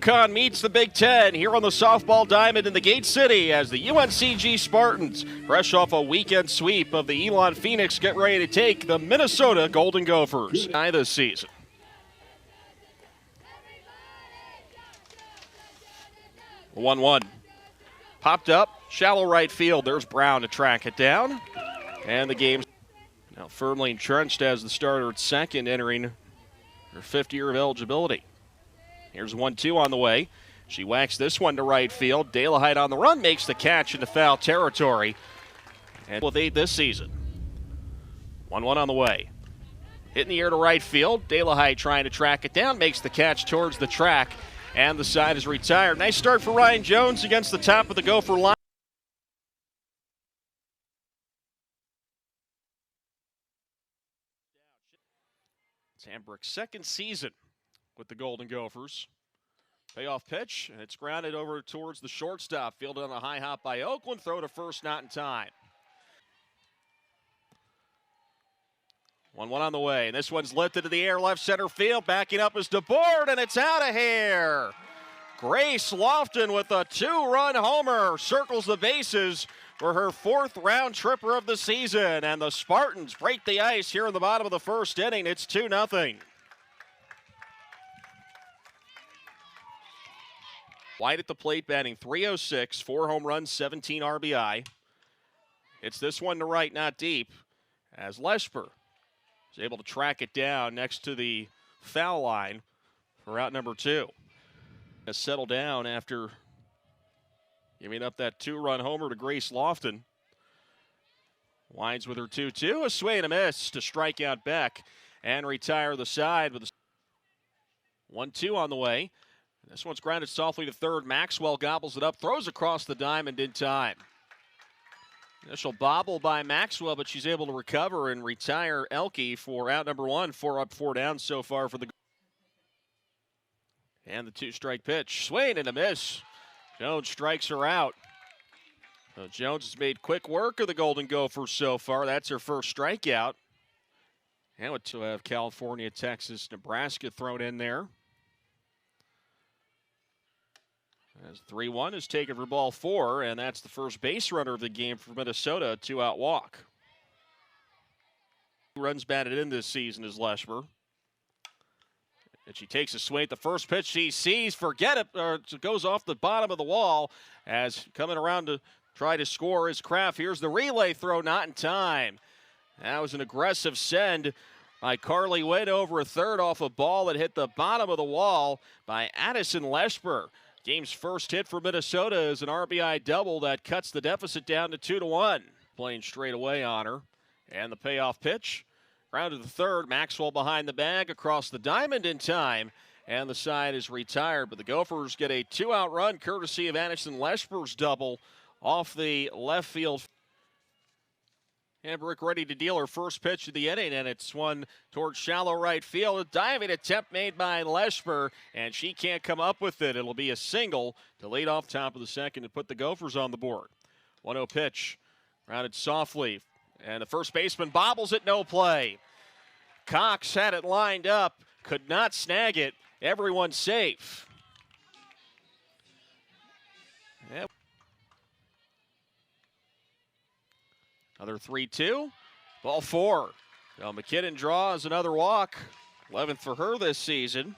SoCon meets the Big Ten here on the softball diamond in the Gate City as the UNCG Spartans, fresh off a weekend sweep of the Elon Phoenix, get ready to take the Minnesota Golden Gophers this season. The 1-1. Popped up, shallow right field. There's Brown to track it down. And the game's now firmly entrenched as the starter at second, entering her fifth year of eligibility. Here's 1-2 on the way. She whacks this one to right field. De La Haye on the run makes the catch into foul territory. And with 8 this season. 1-1 on the way. Hit in the air to right field. De La Haye trying to track it down, makes the catch towards the track. And the side is retired. Nice start for Ryan Jones against the top of the Gopher line. It's Hambrick's second season with the Golden Gophers. Payoff pitch, and it's grounded over towards the shortstop. Fielded on a high hop by Oakland. Throw to first, not in time. 1-1 on the way, and this one's lifted to the air, left center field. Backing up is DeBoard, and it's out of here. Grace Lofton with a 2-run homer circles the bases for her 4th round tripper of the season, and the Spartans break the ice here in the bottom of the first inning. It's 2-0. White at the plate, batting .306, 4 home runs, 17 RBI. It's this one to right, not deep, as Lesper is able to track it down next to the foul line for out number 2. Has settled down after giving up that 2-run homer to Grace Lofton. Winds with her 2-2, a swing and a miss to strike out Beck and retire the side with a 1-2 on the way. This one's grounded softly to third. Maxwell gobbles it up, throws across the diamond in time. Initial bobble by Maxwell, but she's able to recover and retire Elke for out number 1. 4 up, 4 down so far for the. And the 2-strike pitch. Swing and a miss. Jones strikes her out. So Jones has made quick work of the Golden Gophers so far. That's her first strikeout. And with to have California, Texas, Nebraska thrown in there. As 3-1 is taken for ball 4, and that's the first base runner of the game for Minnesota, 2-out walk. 2 runs batted in this season is Lesper. And she takes a swing at the first pitch she sees, forget it, or it goes off the bottom of the wall as coming around to try to score is Kraft. Here's the relay throw, not in time. That was an aggressive send by Carly Witt over a third off a ball that hit the bottom of the wall by Addison Lesper. Game's first hit for Minnesota is an RBI double that cuts the deficit down to 2-1. Playing straight away on her. And the payoff pitch. Grounded to the third. Maxwell behind the bag across the diamond in time. And the side is retired. But the Gophers get a 2-out run courtesy of Addison Lesper's double off the left field. Hambrick ready to deal her first pitch of the inning, and it's one towards shallow right field. A diving attempt made by Lesper, and she can't come up with it. It'll be a single to lead off top of the second to put the Gophers on the board. 1-0 pitch, grounded softly, and the first baseman bobbles it, no play. Cox had it lined up, could not snag it. Everyone's safe. Yep. Another 3-2. Ball 4. Now McKinnon draws another walk. 11th for her this season.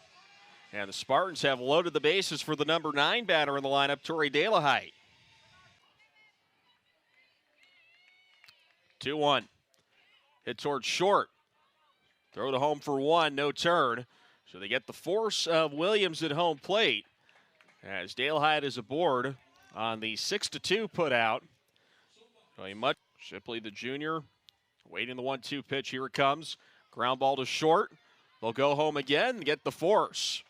And the Spartans have loaded the bases for the number 9 batter in the lineup, Tori De La Haye. 2-1. Hit towards short. Throw to home for 1, no turn. So they get the force of Williams at home plate as De La Haye is aboard on the 6-2 put out. Showing much. Shipley, the junior, waiting the 1-2 pitch. Here it comes. Ground ball to short. They'll go home again and get the force.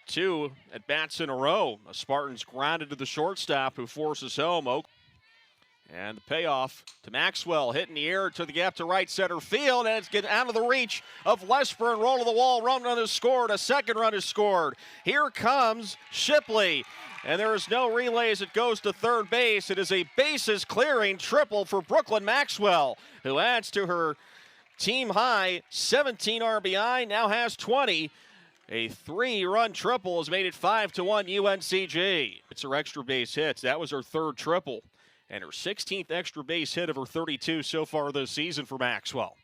2 at-bats in a row. The Spartans grounded to the shortstop who forces home. And the payoff to Maxwell, hit in the air to the gap to right center field, and it's getting out of the reach of Lesper and roll to the wall. Run is scored. A second run is scored. Here comes Shipley, and there is no relay as it goes to third base. It is a bases clearing triple for Brooklyn Maxwell, who adds to her team high 17 RBI, now has 20. A 3-run triple has made it 5-1 UNCG. It's her extra base hits. That was her third triple and her 16th extra base hit of her 32 so far this season for Maxwell.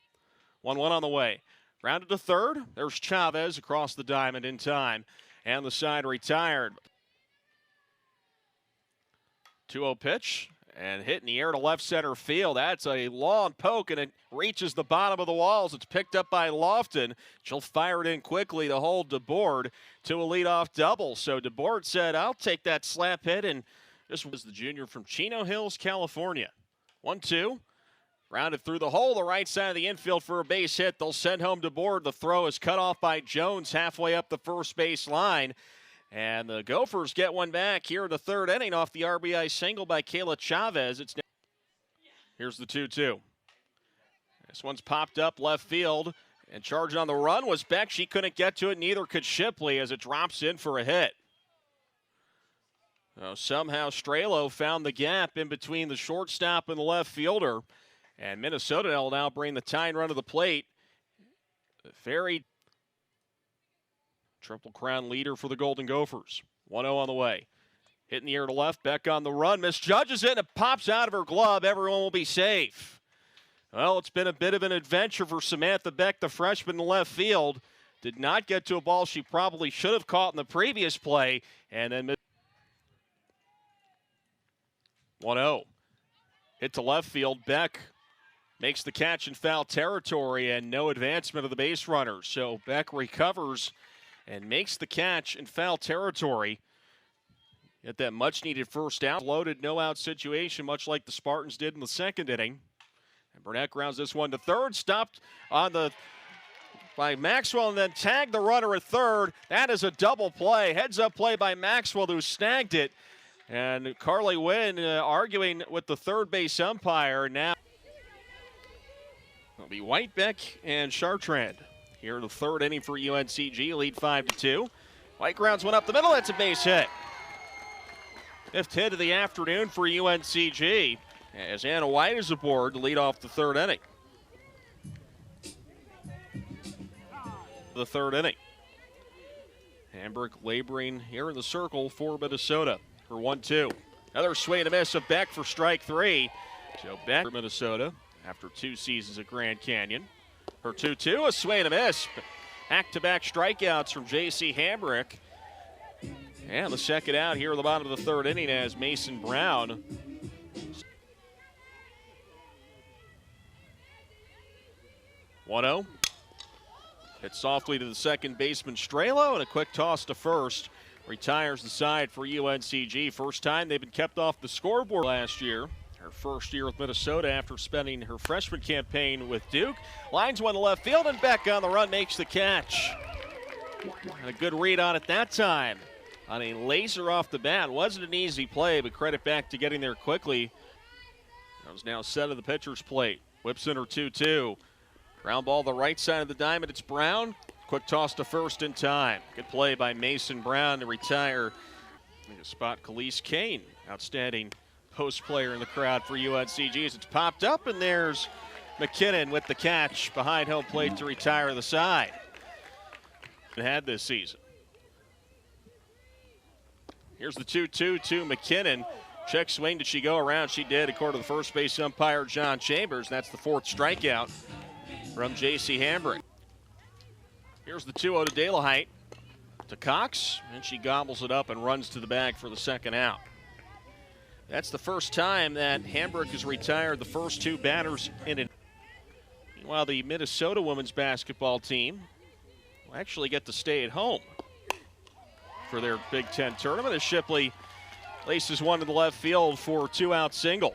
1-1 on the way. Rounded to third. There's Chavez across the diamond in time. And the side retired. 2-0 pitch. And hit in the air to left center field. That's a long poke, and it reaches the bottom of the walls. It's picked up by Lofton. She'll fire it in quickly to hold DeBoard to a leadoff double. So DeBoard said, I'll take that slap hit. And this was the junior from Chino Hills, California. 1-2. Rounded through the hole, the right side of the infield for a base hit. They'll send home DeBoard. The throw is cut off by Jones halfway up the first base line. And the Gophers get one back here in the third inning off the RBI single by Kayla Chavez. Here's the 2-2. This one's popped up left field, and charging on the run was Beck. She couldn't get to it, neither could Shipley as it drops in for a hit. Somehow Strelo found the gap in between the shortstop and the left fielder. And Minnesota will now bring the tying run to the plate. Very Triple Crown leader for the Golden Gophers. 1-0 on the way. Hit in the air to left. Beck on the run. Misjudges it, and it pops out of her glove. Everyone will be safe. Well, it's been a bit of an adventure for Samantha Beck, the freshman in left field. Did not get to a ball she probably should have caught in the previous play. And then 1-0. Hit to left field. Beck makes the catch in foul territory and no advancement of the base runner. So Beck recovers and makes the catch in foul territory. Get that much-needed first out. Loaded no-out situation, much like the Spartans did in the second inning. And Burnett grounds this one to third. Stopped on the by Maxwell and then tagged the runner at third. That is a double play. Heads-up play by Maxwell, who snagged it. And Carly Wynn arguing with the third base umpire. Now it'll be Whitebeck and Chartrand here in the third inning for UNCG. Lead 5-2. White grounds one up the middle. That's a base hit. Fifth hit of the afternoon for UNCG as Anna White is aboard to lead off the third inning. The third inning. Hambrick laboring here in the circle for Minnesota for 1-2. Another swing and a miss of Beck for strike three. So Beck for Minnesota after 2 seasons at Grand Canyon. Her 2-2, a swing and a miss. Back-to-back strikeouts from J.C. Hambrick. And the second out here at the bottom of the third inning as Mason Brown. Hit softly to the second baseman Strelo, and a quick toss to first. Retires the side for UNCG. First time they've been kept off the scoreboard last year. Her first year with Minnesota after spending her freshman campaign with Duke. Lines one to left field, and Beck on the run makes the catch. And a good read on it that time. On a laser off the bat. Wasn't an easy play, but credit back to getting there quickly. That was now set of the pitcher's plate. Whips in her 2-2. Ground ball the right side of the diamond. It's Brown. Quick toss to first in time. Good play by Mason Brown to retire. Spot Khalees Kane. Outstanding post player in the crowd for UNCG as it's popped up, and there's McKinnon with the catch behind home plate to retire the side. Had this season. Here's the 2-2 to McKinnon. Check swing. Did she go around? She did, according to the first base umpire, John Chambers. That's the fourth strikeout from J.C. Hambrick. Here's the 2-0 to De La Height to Cox, and she gobbles it up and runs to the bag for the second out. That's the first time that Hambrick has retired the first 2 batters in it. Meanwhile, the Minnesota women's basketball team will actually get to stay at home for their Big Ten tournament as Shipley laces one to the left field for a 2-out single.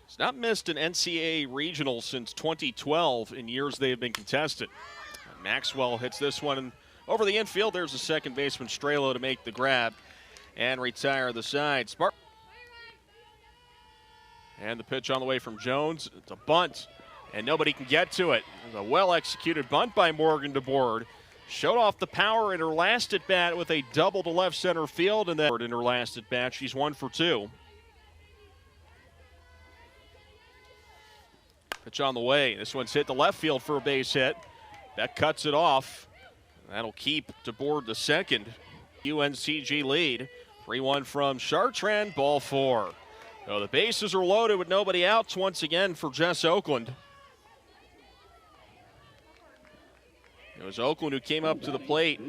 It's not missed an NCAA regional since 2012 in years they have been contested. And Maxwell hits this one over the infield. There's the second baseman Strelo to make the grab and retire the side. And the pitch on the way from Jones. It's a bunt, and nobody can get to it. It's a well-executed bunt by Morgan DeBoard. Showed off the power in her last at-bat with a double to left center field, and then in her last at-bat, she's 1 for 2. Pitch on the way. This one's hit the left field for a base hit. That cuts it off. That'll keep DeBoard the second. UNCG lead. 3-1 from Chartrand, ball 4. So the bases are loaded with nobody outs once again for Jess Oakland. It was Oakland who came up to the plate.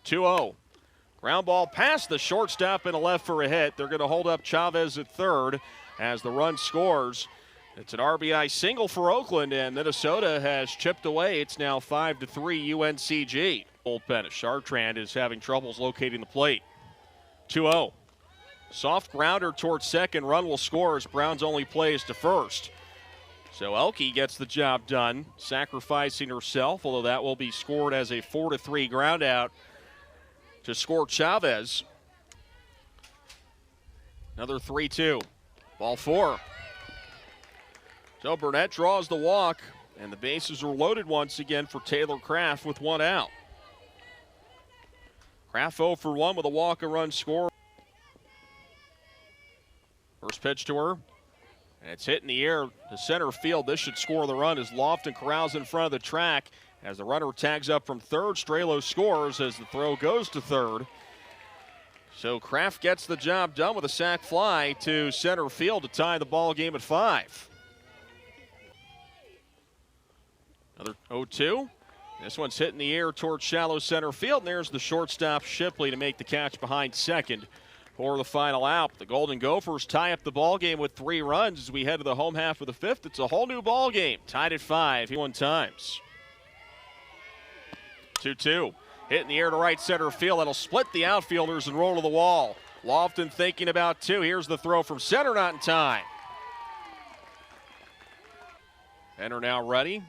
2-0. Ground ball past the shortstop and a left for a hit. They're going to hold up Chavez at third as the run scores. It's an RBI single for Oakland, and Minnesota has chipped away. It's now 5-3 UNCG. Bullpen as Chartrand is having troubles locating the plate. 2-0. Soft grounder towards second. Run will score as Browns only plays to first. So Elke gets the job done, sacrificing herself, although that will be scored as a 4-3 ground out to score Chavez. Another 3-2. Ball 4. So Burnett draws the walk, and the bases are loaded once again for Taylor Kraft with one out. Kraft 0 for 1 with a walk and run score. First pitch to her, and it's hit in the air to center field. This should score the run as Lofton corrals in front of the track. As the runner tags up from third, Strelo scores as the throw goes to third. So Kraft gets the job done with a sac fly to center field to tie the ball game at 5. Another 0-2. This one's hit in the air towards shallow center field, and there's the shortstop Shipley to make the catch behind second for the final out. The Golden Gophers tie up the ball game with 3 runs as we head to the home half of the 5th. It's a whole new ball game, tied at 5. 1 times. 2-2. Hit in the air to right center field. That'll split the outfielders and roll to the wall. Lofton thinking about 2. Here's the throw from center, not in time. Enter now ready.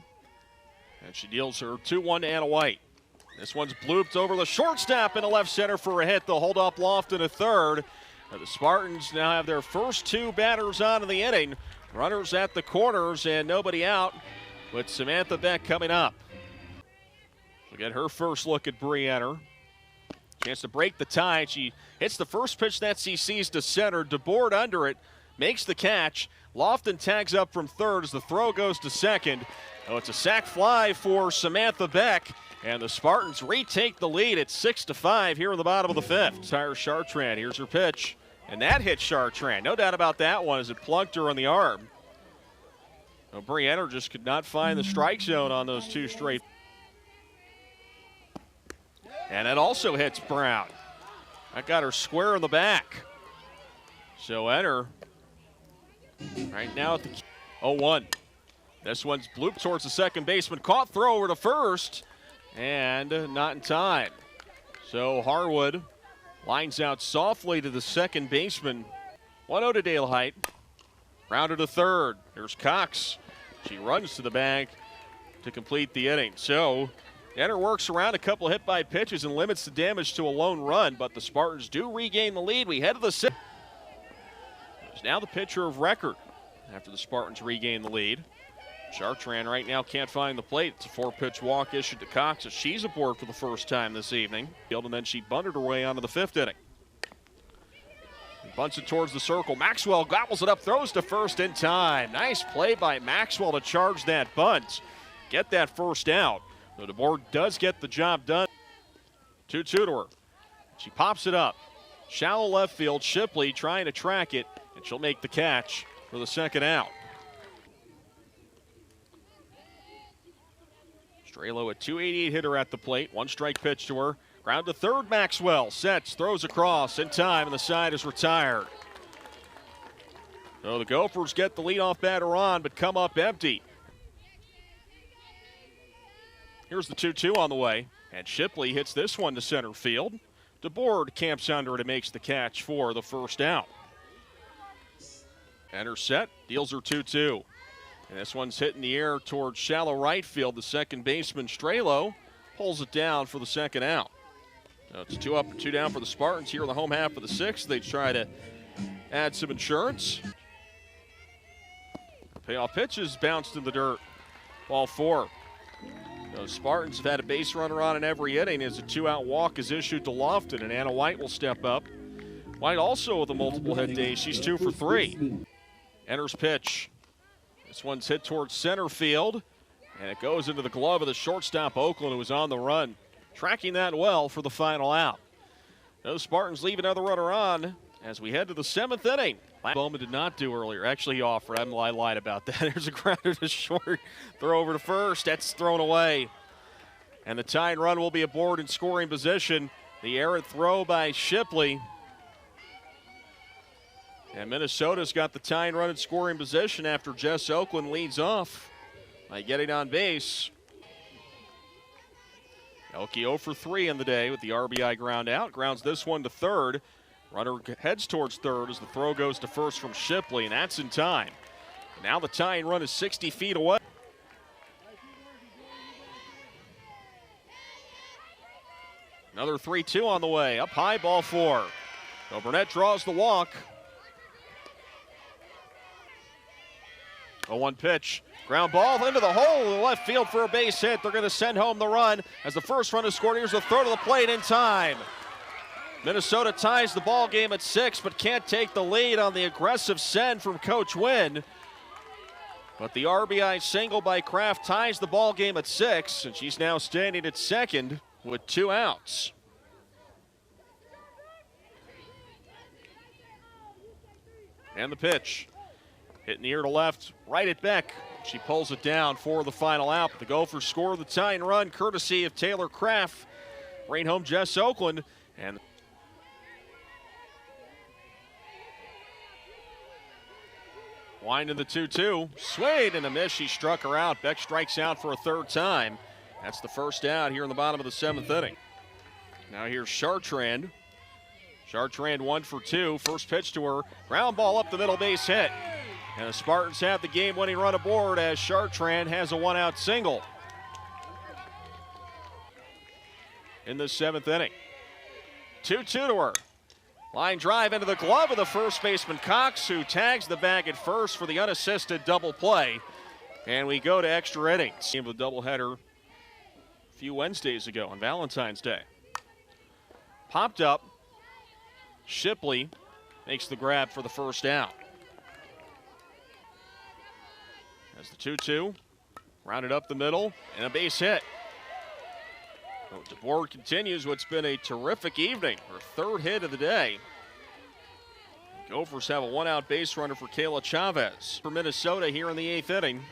And she deals her 2-1 to Anna White. This one's blooped over the shortstop in the left center for a hit. They'll hold off Lofton at third. The Spartans now have their first 2 batters on in the inning. Runners at the corners and nobody out, with Samantha Beck coming up. She'll get her first look at Brianner. Chance to break the tie. She hits the first pitch that she sees to center. DeBoard under it, makes the catch. Lofton tags up from third as the throw goes to second. Oh, it's a sac fly for Samantha Beck, and the Spartans retake the lead at 6-5 here in the bottom of the 5th. Tyra Chartrand, here's her pitch, and that hit Chartrand. No doubt about that one as it plunked her on the arm. Well, Brianner just could not find the strike zone on those 2 straight. And that also hits Brown. That got her square in the back. So enter right now at the 0-1. This one's blooped towards the second baseman. Caught throw over to first, and not in time. So Harwood lines out softly to the second baseman. 1-0 to Dale Height. Rounded to third. Here's Cox. She runs to the bag to complete the inning. So Enter works around a couple hit by pitches and limits the damage to a lone run, but the Spartans do regain the lead. We head to the 6th. He's now the pitcher of record after the Spartans regain the lead. Chartrand right now can't find the plate. It's a 4-pitch walk issued to Cox as she's aboard for the first time this evening. And then she bunted her way onto the 5th inning. Bunts it towards the circle. Maxwell gobbles it up, throws to first in time. Nice play by Maxwell to charge that bunt. Get that first out. So DeBoard does get the job done. 2-2 to her. She pops it up. Shallow left field. Shipley trying to track it, and she'll make the catch for the second out. Strelo, a .288 hitter at the plate. 1 strike pitch to her. Ground to third, Maxwell. Sets, throws across in time, and the side is retired. So the Gophers get the leadoff batter on, but come up empty. Here's the 2-2 on the way, and Shipley hits this one to center field. DeBoard camps under it and makes the catch for the first out. Enter set, deals her 2-2. And this one's hit in the air towards shallow right field. The second baseman, Strelo, pulls it down for the second out. So it's 2 up and 2 down for the Spartans here in the home half of the 6th. They try to add some insurance. Payoff pitches bounced in the dirt. Ball 4. Those Spartans have had a base runner on in every inning as a 2-out walk is issued to Lofton, and Anna White will step up. White also with a multiple hit day. She's 2 for 3. Enters pitch. This one's hit towards center field, and it goes into the glove of the shortstop, Oakland, who was on the run. Tracking that well for the final out. Those Spartans leave another runner on as we head to the 7th inning. Bowman did not do earlier. Actually, he offered. I lied about that. There's a grounder to short. Throw over to first. That's thrown away. And the tying run will be aboard in scoring position. The errant throw by Shipley. And Minnesota's got the tying run in scoring position after Jess Oakland leads off by getting on base. Elke 0 for 3 in the day with the RBI ground out. Grounds this one to third. Runner heads towards third as the throw goes to first from Shipley, and that's in time. Now the tying run is 60 feet away. Another 3-2 on the way. Up high, ball 4. So Burnett draws the walk. 0-1 pitch. Ground ball into the hole in the left field for a base hit. They're going to send home the run as the first run is scored. Here's the throw to the plate in time. Minnesota ties the ball game at 6, but can't take the lead on the aggressive send from Coach Wynn. But the RBI single by Kraft ties the ball game at 6, and she's now standing at second with 2 outs. And the pitch. Hitting the ear to left, right at Beck. She pulls it down for the final out. The Gophers score the tying run courtesy of Taylor Kraft. Bring home Jess Oakland. And wind in the 2-2. Swayed and a miss. She struck her out. Beck strikes out for a third time. That's the first out here in the bottom of the 7th inning. Now here's Chartrand. Chartrand 1 for 2. First pitch to her. Ground ball up the middle, base hit. And the Spartans have the game-winning run aboard as Chartrand has a 1-out single in the 7th inning. 2-2 to her. Line drive into the glove of the first baseman Cox, who tags the bag at first for the unassisted double play. And we go to extra innings. Game of the doubleheader a few Wednesdays ago on Valentine's Day. Popped up. Shipley makes the grab for the first out. As the 2-2, rounded up the middle, and a base hit. DeBoer continues what's been a terrific evening, her third hit of the day. Gophers have a 1-out base runner for Kayla Chavez for Minnesota here in the 8th inning.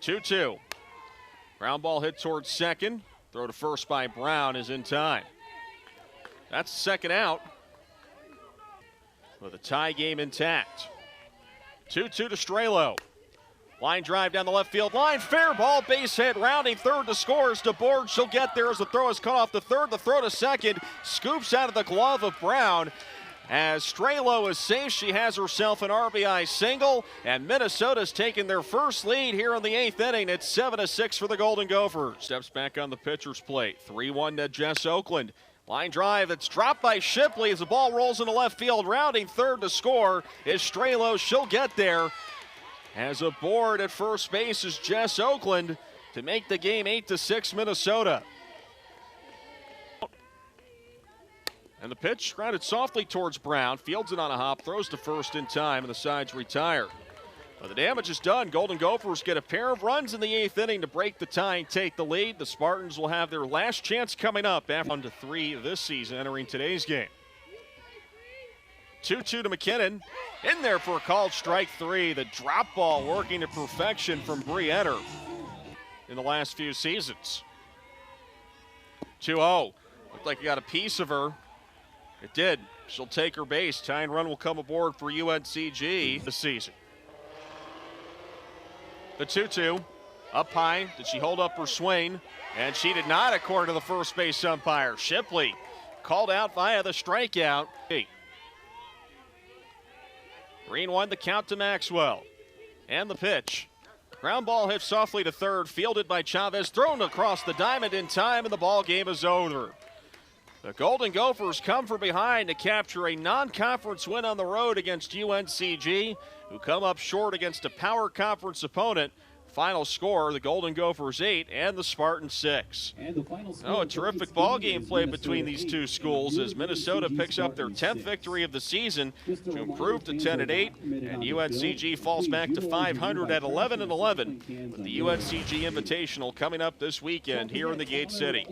2-2. Ground ball hit towards second. Throw to first by Brown is in time. That's the second out with a tie game intact. 2-2 to Strelo. Line drive down the left field line. Fair ball, base hit, rounding third to score is DeBoer. She'll get there as the throw is cut off to third. The throw to second. Scoops out of the glove of Brown. As Strelo is safe, she has herself an RBI single. And Minnesota's taken their first lead here in the 8th inning. It's 7-6 for the Golden Gophers. Steps back on the pitcher's plate. 3-1 to Jess Oakland. Line drive that's dropped by Shipley as the ball rolls into left field. Rounding third to score is Strelo. She'll get there. As aboard at first base is Jess Oakland to make the game 8-6 Minnesota. And the pitch grounded softly towards Brown. Fields it on a hop, throws to first in time, and the sides retire. Well, the damage is done. Golden Gophers get a pair of runs in the 8th inning to break the tie and take the lead. The Spartans will have their last chance coming up after 1-3 this season entering today's game. 2-2 to McKinnon. In there for a called strike 3. The drop ball working to perfection from Bree Etter in the last few seasons. 2-0. Looked like he got a piece of her. It did. She'll take her base. Tying run will come aboard for UNCG this season. The 2-2, up high. Did she hold up her swing? And she did not, according to the first base umpire. Shipley called out via the strikeout. Green won the count to Maxwell. And the pitch. Ground ball hit softly to third, fielded by Chavez, thrown across the diamond in time, and the ball game is over. The Golden Gophers come from behind to capture a non-conference win on the road against UNCG, who come up short against a power conference opponent. Final score, the Golden Gophers 8 and the Spartans 6. A terrific ball game played between these two schools as Minnesota picks up their 10th victory of the season to improve to 10-8, and UNCG falls back to 500 at 11-11 with the UNCG Invitational coming up this weekend here in the Gate City.